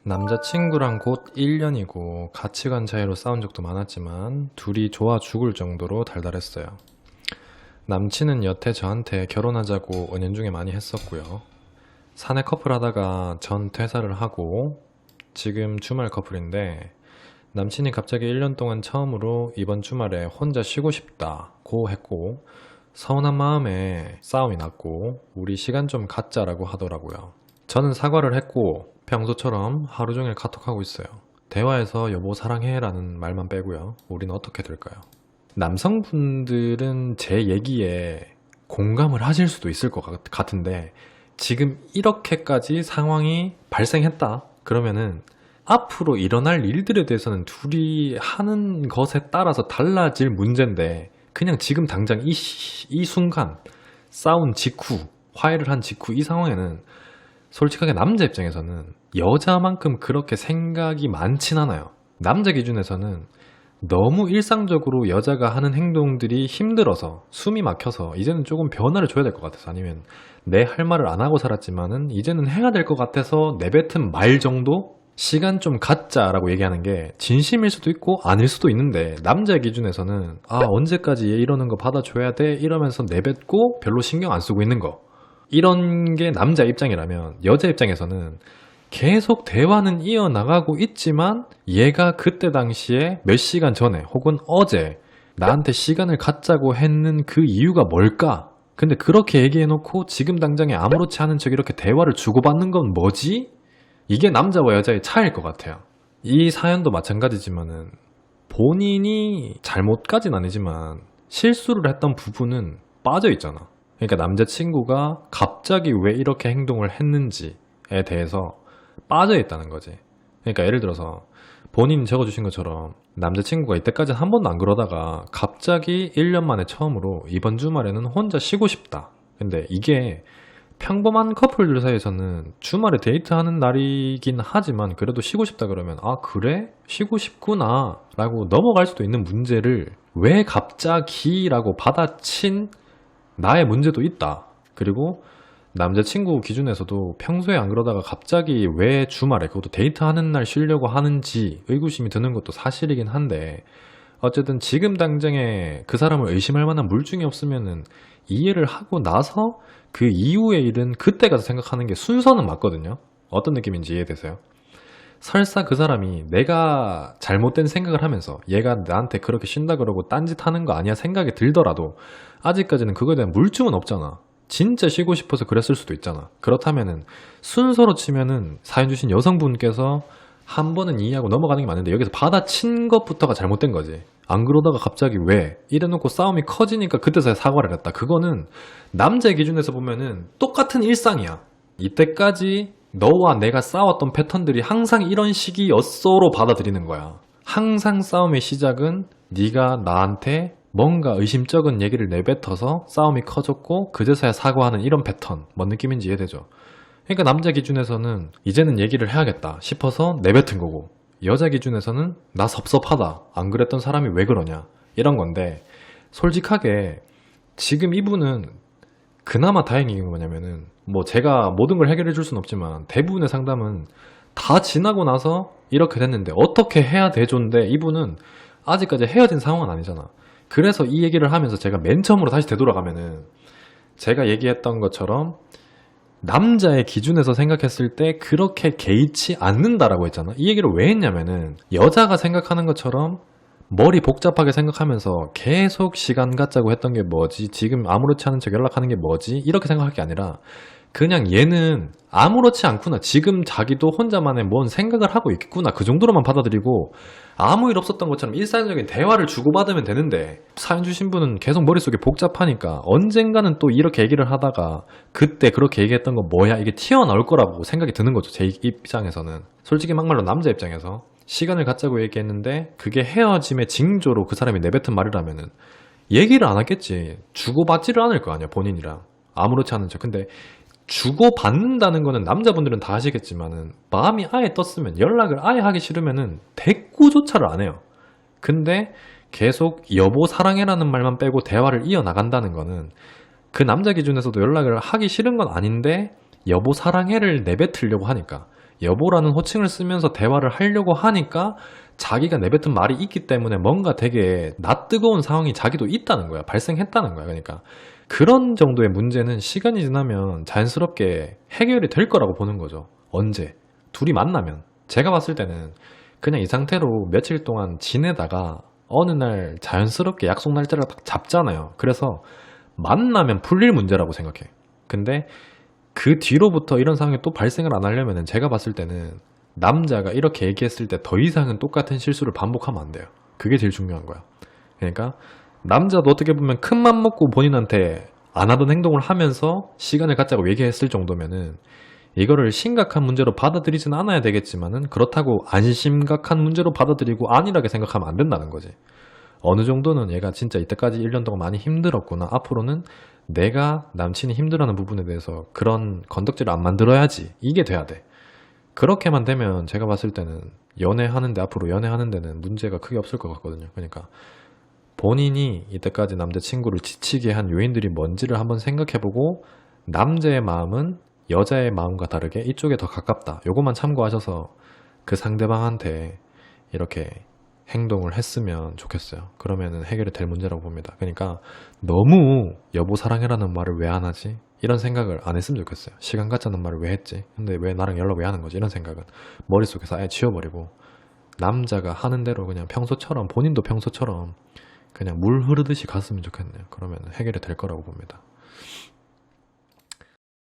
남자친구랑 곧 1년이고 가치관 차이로 싸운 적도 많았지만 둘이 좋아 죽을 정도로 달달했어요. 남친은 여태 저한테 결혼하자고 은연중에 많이 했었고요. 사내 커플 하다가 전 퇴사를 하고 지금 주말 커플인데, 남친이 갑자기 1년 동안 처음으로 이번 주말에 혼자 쉬고 싶다고 했고 서운한 마음에 싸움이 났고 우리 시간 좀 갖자라고 하더라고요. 저는 사과를 했고 평소처럼 하루 종일 카톡하고 있어요. 대화에서 여보 사랑해 라는 말만 빼고요. 우린 어떻게 될까요? 남성분들은 제 얘기에 공감을 하실 수도 있을 것 같은데, 지금 이렇게까지 상황이 발생했다 그러면은 앞으로 일어날 일들에 대해서는 둘이 하는 것에 따라서 달라질 문제인데, 그냥 지금 당장 이 순간 싸운 직후, 화해를 한 직후 이 상황에는 솔직하게 남자 입장에서는 여자만큼 그렇게 생각이 많진 않아요. 남자 기준에서는 너무 일상적으로 여자가 하는 행동들이 힘들어서 숨이 막혀서 이제는 조금 변화를 줘야 될 것 같아서, 아니면 내 할 말을 안 하고 살았지만은 이제는 해야 될 것 같아서 내뱉은 말 정도? 시간 좀 갖자라고 얘기하는 게 진심일 수도 있고 아닐 수도 있는데, 남자의 기준에서는 언제까지 얘 이러는 거 받아줘야 돼? 이러면서 내뱉고 별로 신경 안 쓰고 있는 거, 이런 게 남자 입장이라면, 여자 입장에서는 계속 대화는 이어나가고 있지만 얘가 그때 당시에 몇 시간 전에 혹은 어제 나한테 시간을 갖자고 했는 그 이유가 뭘까? 근데 그렇게 얘기해놓고 지금 당장에 아무렇지 않은 척 이렇게 대화를 주고받는 건 뭐지? 이게 남자와 여자의 차이일 것 같아요. 이 사연도 마찬가지지만은 본인이 잘못까진 아니지만 실수를 했던 부분은 빠져 있잖아. 그러니까 남자친구가 갑자기 왜 이렇게 행동을 했는지에 대해서 빠져 있다는 거지. 그러니까 예를 들어서 본인이 적어주신 것처럼 남자친구가 이때까지 한 번도 안 그러다가 갑자기 1년 만에 처음으로 이번 주말에는 혼자 쉬고 싶다. 근데 이게 평범한 커플들 사이에서는 주말에 데이트하는 날이긴 하지만 그래도 쉬고 싶다 그러면 그래? 쉬고 싶구나 라고 넘어갈 수도 있는 문제를 왜 갑자기 라고 받아친 나의 문제도 있다. 그리고 남자친구 기준에서도 평소에 안 그러다가 갑자기 왜 주말에, 그것도 데이트하는 날 쉬려고 하는지 의구심이 드는 것도 사실이긴 한데, 어쨌든 지금 당장에 그 사람을 의심할 만한 물증이 없으면은 이해를 하고 나서 그 이후의 일은 그때 가서 생각하는 게 순서는 맞거든요. 어떤 느낌인지 이해되세요? 설사 그 사람이 내가 잘못된 생각을 하면서 얘가 나한테 그렇게 쉰다 그러고 딴짓하는 거 아니야 생각이 들더라도 아직까지는 그거에 대한 물증은 없잖아. 진짜 쉬고 싶어서 그랬을 수도 있잖아. 그렇다면은 순서로 치면은 사연 주신 여성분께서 한 번은 이해하고 넘어가는 게 맞는데, 여기서 받아친 것부터가 잘못된 거지. 안 그러다가 갑자기 왜 이래놓고 싸움이 커지니까 그때서야 사과를 했다. 그거는 남자의 기준에서 보면은 똑같은 일상이야. 이때까지 너와 내가 싸웠던 패턴들이 항상 이런 식이었어로 받아들이는 거야. 항상 싸움의 시작은 네가 나한테 뭔가 의심쩍은 얘기를 내뱉어서 싸움이 커졌고 그제서야 사과하는 이런 패턴. 뭔 느낌인지 이해되죠? 그러니까 남자 기준에서는 이제는 얘기를 해야겠다 싶어서 내뱉은 거고, 여자 기준에서는 나 섭섭하다, 안 그랬던 사람이 왜 그러냐, 이런 건데, 솔직하게 지금 이분은 그나마 다행인 게 뭐냐면은, 제가 모든 걸 해결해 줄 수는 없지만 대부분의 상담은 다 지나고 나서 이렇게 됐는데 어떻게 해야 되죠인데, 이분은 아직까지 헤어진 상황은 아니잖아. 그래서 이 얘기를 하면서 제가 맨 처음으로 다시 되돌아가면은, 제가 얘기했던 것처럼 남자의 기준에서 생각했을 때 그렇게 개의치 않는다라고 했잖아. 이 얘기를 왜 했냐면은, 여자가 생각하는 것처럼 머리 복잡하게 생각하면서 계속 시간 갖자고 했던 게 뭐지, 지금 아무렇지 않은 척 연락하는 게 뭐지, 이렇게 생각할 게 아니라 그냥 얘는 아무렇지 않구나, 지금 자기도 혼자만의 뭔 생각을 하고 있겠구나, 그 정도로만 받아들이고 아무 일 없었던 것처럼 일상적인 대화를 주고받으면 되는데, 사연 주신 분은 계속 머릿속에 복잡하니까 언젠가는 또 이렇게 얘기를 하다가 그때 그렇게 얘기했던 거 뭐야 이게 튀어나올 거라고 생각이 드는 거죠. 제 입장에서는. 솔직히 막말로 남자 입장에서 시간을 갖자고 얘기했는데 그게 헤어짐의 징조로 그 사람이 내뱉은 말이라면은 얘기를 안 하겠지. 주고받지를 않을 거 아니야, 본인이랑 아무렇지 않은 척. 근데 주고받는다는 거는 남자분들은 다 아시겠지만은 마음이 아예 떴으면, 연락을 아예 하기 싫으면은 대꾸조차를 안 해요. 근데 계속 여보 사랑해라는 말만 빼고 대화를 이어나간다는 거는 그 남자 기준에서도 연락을 하기 싫은 건 아닌데 여보 사랑해를 내뱉으려고 하니까, 여보라는 호칭을 쓰면서 대화를 하려고 하니까 자기가 내뱉은 말이 있기 때문에 뭔가 되게 낯뜨거운 상황이 자기도 있다는 거야. 발생했다는 거야. 그러니까 그런 정도의 문제는 시간이 지나면 자연스럽게 해결이 될 거라고 보는 거죠. 언제? 둘이 만나면. 제가 봤을 때는 그냥 이 상태로 며칠 동안 지내다가 어느 날 자연스럽게 약속 날짜를 딱 잡잖아요. 그래서 만나면 풀릴 문제라고 생각해. 근데 그 뒤로부터 이런 상황이 또 발생을 안 하려면 제가 봤을 때는 남자가 이렇게 얘기했을 때 더 이상은 똑같은 실수를 반복하면 안 돼요. 그게 제일 중요한 거야. 그러니까 남자도 어떻게 보면 큰 맘 먹고 본인한테 안 하던 행동을 하면서 시간을 갖자고 얘기했을 정도면은 이거를 심각한 문제로 받아들이진 않아야 되겠지만은 그렇다고 안 심각한 문제로 받아들이고 안일하게 생각하면 안 된다는 거지. 어느 정도는 얘가 진짜 이때까지 1년 동안 많이 힘들었구나. 앞으로는 내가 남친이 힘들어하는 부분에 대해서 그런 건덕지를 안 만들어야지. 이게 돼야 돼. 그렇게만 되면 제가 봤을 때는 연애하는데 앞으로 연애하는 데는 문제가 크게 없을 것 같거든요. 그러니까 본인이 이때까지 남자친구를 지치게 한 요인들이 뭔지를 한번 생각해보고 남자의 마음은 여자의 마음과 다르게 이쪽에 더 가깝다. 요것만 참고하셔서 그 상대방한테 이렇게 행동을 했으면 좋겠어요. 그러면은 해결이 될 문제라고 봅니다. 그러니까 너무 여보 사랑해라는 말을 왜 안 하지? 이런 생각을 안 했으면 좋겠어요. 시간 갖자는 말을 왜 했지? 근데 왜 나랑 연락 왜 하는 거지? 이런 생각은 머릿속에서 아예 지워버리고 남자가 하는 대로 그냥 평소처럼 본인도 평소처럼 그냥 물 흐르듯이 갔으면 좋겠네요. 그러면 해결이 될 거라고 봅니다.